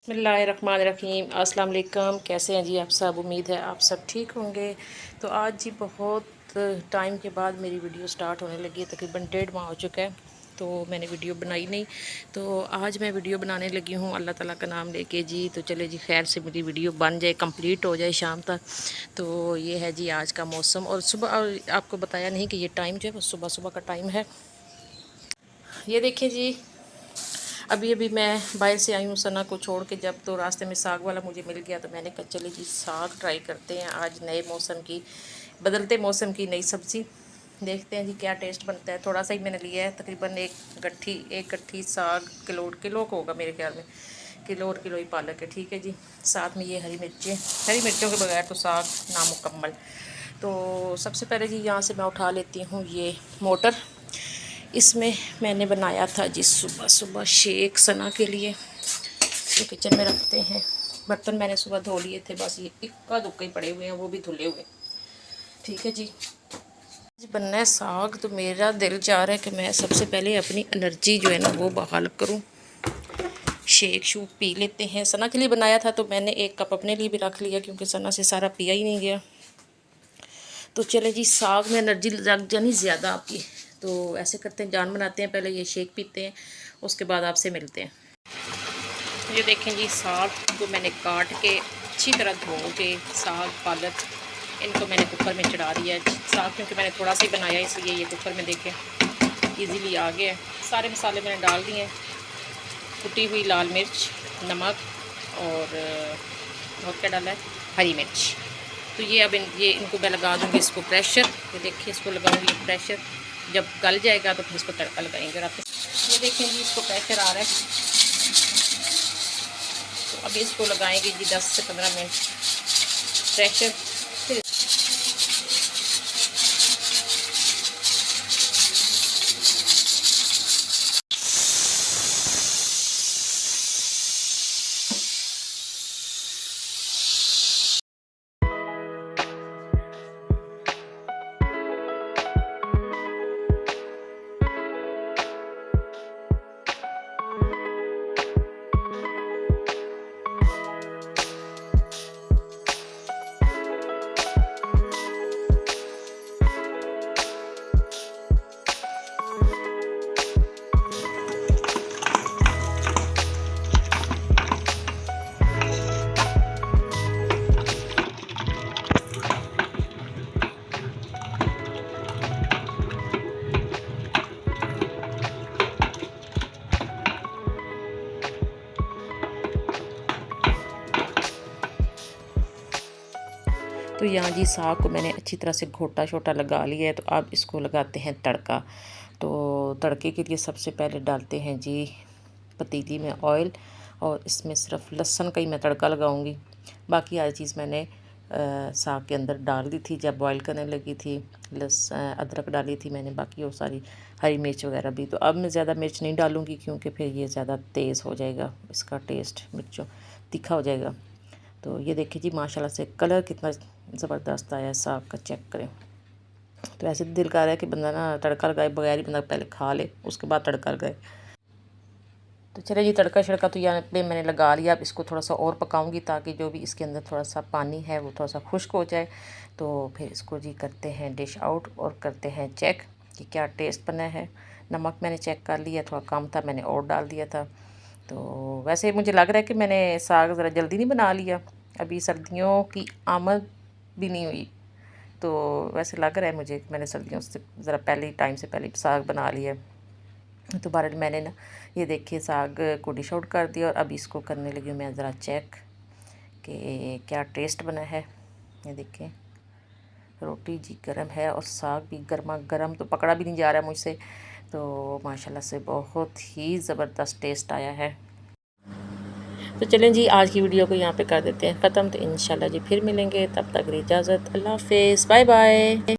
बिस्मिल्लाहिर्रहमानिर्रहीम। अस्सलाम वालेकुम। कैसे हैं जी आप सब? उम्मीद है आप सब ठीक होंगे। तो आज जी बहुत टाइम के बाद मेरी वीडियो स्टार्ट होने लगी है। तकरीबन 1.5 माह हो चुका है तो मैंने वीडियो बनाई नहीं। तो आज मैं वीडियो बनाने लगी हूँ अल्लाह ताला का नाम लेके जी। तो चले जी, खैर से मेरी वीडियो बन जाए, कंप्लीट हो जाए शाम तक। तो ये है जी आज का मौसम। और सुबह आपको बताया नहीं कि ये टाइम जो है वो सुबह सुबह का टाइम है। ये देखिए जी, अभी अभी मैं बाहर से आई हूँ सना को छोड़ के। जब तो रास्ते में साग वाला मुझे मिल गया तो मैंने कहा चले जी साग ट्राई करते हैं आज। नए मौसम की, बदलते मौसम की नई सब्ज़ी, देखते हैं जी क्या टेस्ट बनता है। थोड़ा सा ही मैंने लिया है, तकरीबन एक गट्ठी साग किलो का होगा मेरे ख्याल में। किलो ही पालक है, ठीक है जी। साथ में ये हरी मिर्चों के बगैर तो साग नामुकम्मल। तो सबसे पहले जी यहाँ से मैं उठा लेती हूँ ये मोटर। इसमें मैंने बनाया था जी सुबह सुबह शेक सना के लिए। तो किचन में रखते हैं। बर्तन मैंने सुबह धो लिए थे, बस ये इक्का दुक्का ही पड़े हुए हैं, वो भी धुले हुए। ठीक है जी। आज बनना है साग। तो मेरा दिल चाह रहा है कि मैं सबसे पहले अपनी एनर्जी जो है ना वो बहाल करूं। शेक शूक पी लेते हैं। सना के लिए बनाया था तो मैंने 1 कप अपने लिए भी रख लिया क्योंकि सना से सारा पिया ही नहीं गया। तो चले जी, साग में एनर्जी लग जानी ज़्यादा आपकी। तो ऐसे करते हैं, जान बनाते हैं, पहले ये शेक पीते हैं, उसके बाद आपसे मिलते हैं। ये देखें जी, साग को मैंने काट के अच्छी तरह धो के, साग पालक इनको मैंने कुकर में चढ़ा दिया है। साग क्योंकि मैंने थोड़ा सा ही बनाया इसलिए ये कुकर में देखें इजीली आ गया है। सारे मसाले मैंने डाल दिए हैं, कुटी हुई लाल मिर्च, नमक और क्या डाला है, हरी मिर्च। तो ये अब इनको मैं लगा दूँगी इसको प्रेशर। ये देखिए, इसको लगाऊंगी प्रेशर। जब गल जाएगा तो फिर इसको तड़का लगाएंगे। और ये देखें जी, इसको प्रेशर आ रहा है। तो अभी इसको लगाएंगे जी 10 से 15 मिनट प्रेशर। फिर तो यहाँ जी साग को मैंने अच्छी तरह से घोटा छोटा लगा लिया है। तो अब इसको लगाते हैं तड़का। तो तड़के के लिए सबसे पहले डालते हैं जी पतीली में ऑयल, और इसमें सिर्फ लहसुन का ही मैं तड़का लगाऊंगी। बाकी हर चीज़ मैंने साग के अंदर डाल दी थी जब बॉईल करने लगी थी। अदरक डाली थी मैंने, बाकी वो सारी हरी मिर्च वगैरह भी। तो अब मैं ज़्यादा मिर्च नहीं डालूँगी क्योंकि फिर ये ज़्यादा तेज़ हो जाएगा, इसका टेस्ट मिर्चों तीखा हो जाएगा। तो ये देखिए जी, माशाल्लाह से कलर कितना ज़बरदस्त आया है साग का, चेक करें। तो ऐसे दिल कर रहा है कि बंदा ना तड़का लगाए बगैर ही बंदा पहले खा ले, उसके बाद तड़का लगाए। तो चलिए जी, तड़का शड़का तो यहाँ पे मैंने लगा लिया। अब इसको थोड़ा सा और पकाऊंगी ताकि जो भी इसके अंदर थोड़ा सा पानी है वो थोड़ा सा खुश्क हो जाए। तो फिर इसको जी करते हैं डिश आउट और करते हैं चेक कि क्या टेस्ट बना है। नमक मैंने चेक कर लिया, थोड़ा कम था, मैंने और डाल दिया था। तो वैसे मुझे लग रहा है कि मैंने साग ज़रा जल्दी नहीं बना लिया, अभी सर्दियों की आमद भी नहीं हुई। तो वैसे लग रहा है मुझे कि मैंने सर्दियों से ज़रा पहले ही, टाइम से पहले साग बना लिया। तो बहरहाल मैंने ना ये देखिए साग को डिश आउट कर दिया। और अब इसको करने लगी मैं ज़रा चेक कि क्या टेस्ट बना है। ये देखें, रोटी जी गर्म है और साग भी गर्मा गर्म, तो पकड़ा भी नहीं जा रहा है मुझसे। तो माशाल्लाह से बहुत ही ज़बरदस्त टेस्ट आया है। तो चलें जी, आज की वीडियो को यहाँ पे कर देते हैं ख़त्म। तो इंशाल्लाह जी फिर मिलेंगे, तब तक इजाज़त, अल्लाह हाफ़िज़, बाय बाय।